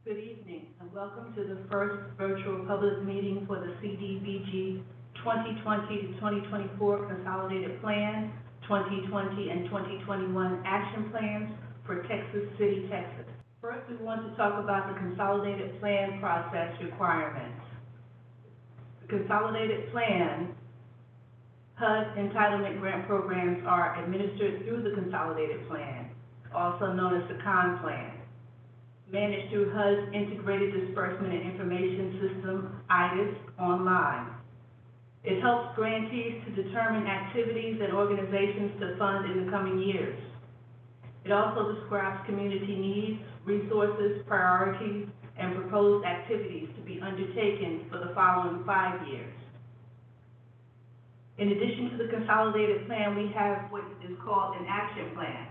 Good evening, and welcome to the first virtual public meeting for the CDBG 2020 to 2024 Consolidated Plan, 2020 and 2021 Action Plans for Texas City, Texas. First, we want to talk about the Consolidated Plan process requirements. The Consolidated Plan HUD entitlement grant programs are administered through the Consolidated Plan, also known as the CON Plan, managed through HUD's Integrated Disbursement and Information System, IDIS, online. It helps grantees to determine activities and organizations to fund in the coming years. It also describes community needs, resources, priorities, and proposed activities to be undertaken for the following 5 years. In addition to the Consolidated Plan, we have what is called an action plan.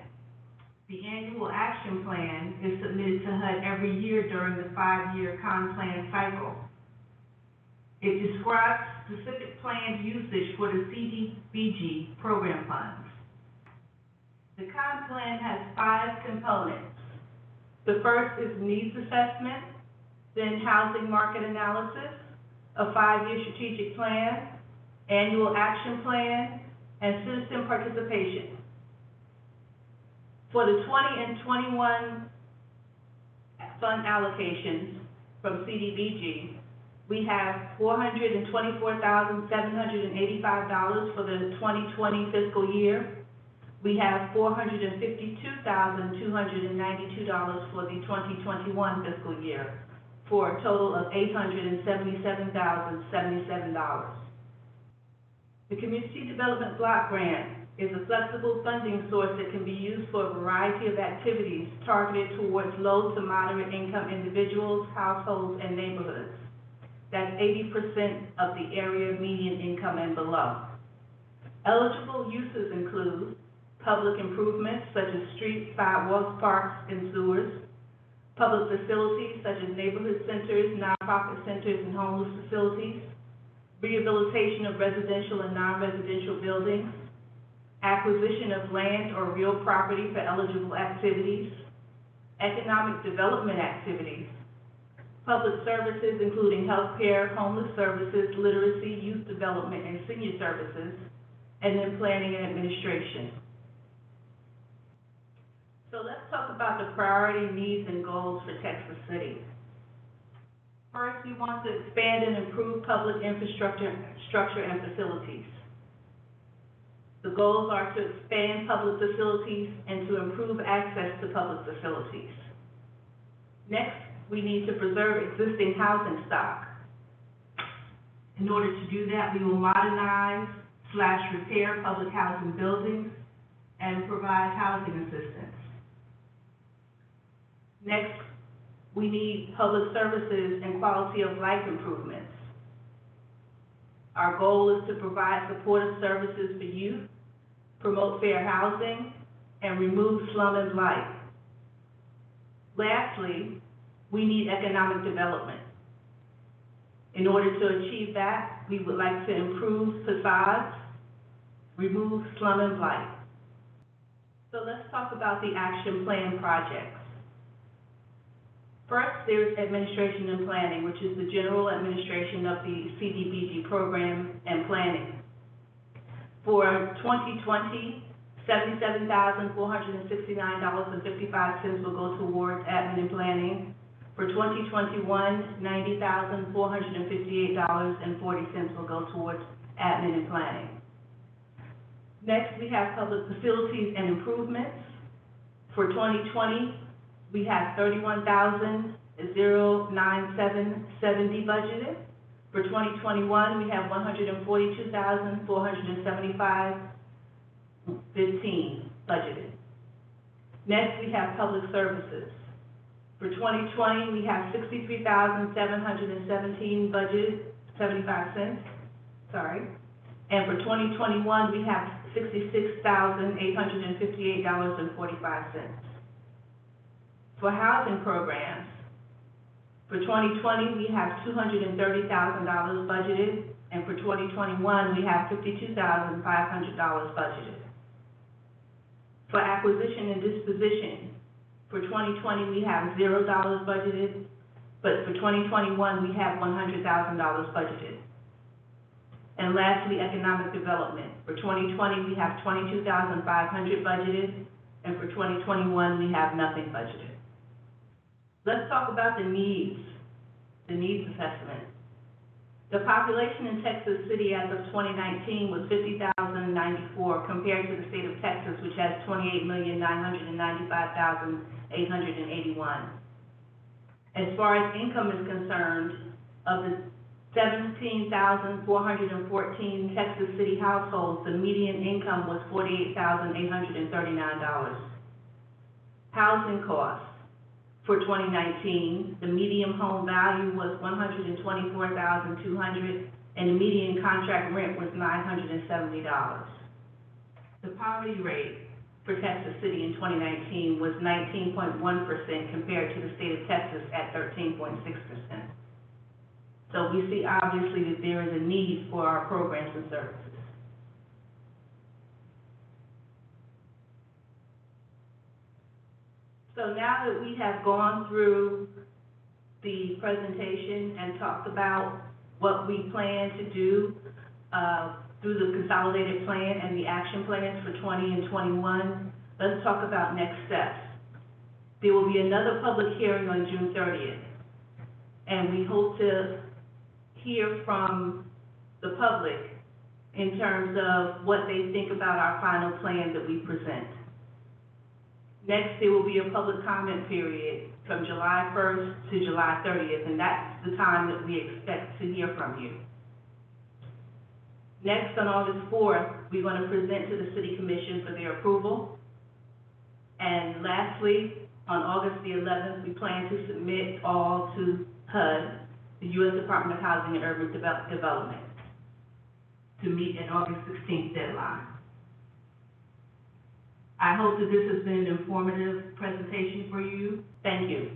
The annual action plan is submitted to HUD every year during the 5-year CON plan cycle. It describes specific planned usage for the CDBG program funds. The CON plan has 5 components. The first is needs assessment, then housing market analysis, a 5-year strategic plan, annual action plan, and citizen participation. For the 20 and 21 fund allocations from CDBG, we have $424,785 for the 2020 fiscal year. We have $452,292 for the 2021 fiscal year, for a total of $877,077. The Community Development Block Grant is a flexible funding source that can be used for a variety of activities targeted towards low to moderate income individuals, households, and neighborhoods. That's 80% of the area median income and below. Eligible uses include public improvements such as streets, sidewalks, parks, and sewers, public facilities such as neighborhood centers, nonprofit centers, and homeless facilities, rehabilitation of residential and non-residential buildings, acquisition of land or real property for eligible activities, economic development activities, public services including health care, homeless services, literacy, youth development, and senior services, and then planning and administration. So let's talk about the priority needs and goals for Texas City. First, we want to expand and improve public infrastructure and facilities. The goals are to expand public facilities and to improve access to public facilities. Next, we need to preserve existing housing stock. In order to do that, we will modernize/repair public housing buildings and provide housing assistance. Next, we need public services and quality of life improvements. Our goal is to provide supportive services for youth, promote fair housing, and remove slum and blight. Lastly, we need economic development. In order to achieve that, we would like to improve facades, remove slum and blight. So let's talk about the action plan projects. First, there's administration and planning, which is the general administration of the CDBG program and planning. For 2020, $77,469.55 will go towards admin and planning. For 2021, $90,458.40 will go towards admin and planning. Next, we have public facilities and improvements. For 2020, we have $31,097.70 budgeted. For 2021, we have $142,475.15 budgeted. Next, we have public services. For 2020, we have $63,717 budgeted, 75 cents, And for 2021, we have $66,858.45. For housing programs, for 2020, we have $230,000 budgeted, and for 2021, we have $52,500 budgeted. For acquisition and disposition, for 2020, we have $0 budgeted. but for 2021, we have $100,000 budgeted. And lastly, economic development. For 2020, we have $22,500 budgeted, and for 2021, we have nothing budgeted. Let's talk about the needs assessment. The population in Texas City as of 2019 was 50,094 compared to the state of Texas, which has 28,995,881. As far as income is concerned, of the 17,414 Texas City households, the median income was $48,839. Housing costs. For 2019, the median home value was $124,200, and the median contract rent was $970. The poverty rate for Texas City in 2019 was 19.1% compared to the state of Texas at 13.6%. So we see obviously that there is a need for our programs and services. So now that we have gone through the presentation and talked about what we plan to do through the consolidated plan and the action plans for 20 and 21, let's talk about next steps. There will be another public hearing on June 30th, and we hope to hear from the public in terms of what they think about our final plan that we present. Next, there will be a public comment period from July 1st to July 30th, and that's the time that we expect to hear from you. Next, on August 4th, we're going to present to the City Commission for their approval. And lastly, on August the 11th, we plan to submit all to HUD, the U.S. Department of Housing and Urban Development, to meet an August 16th deadline. I hope that this has been an informative presentation for you. Thank you.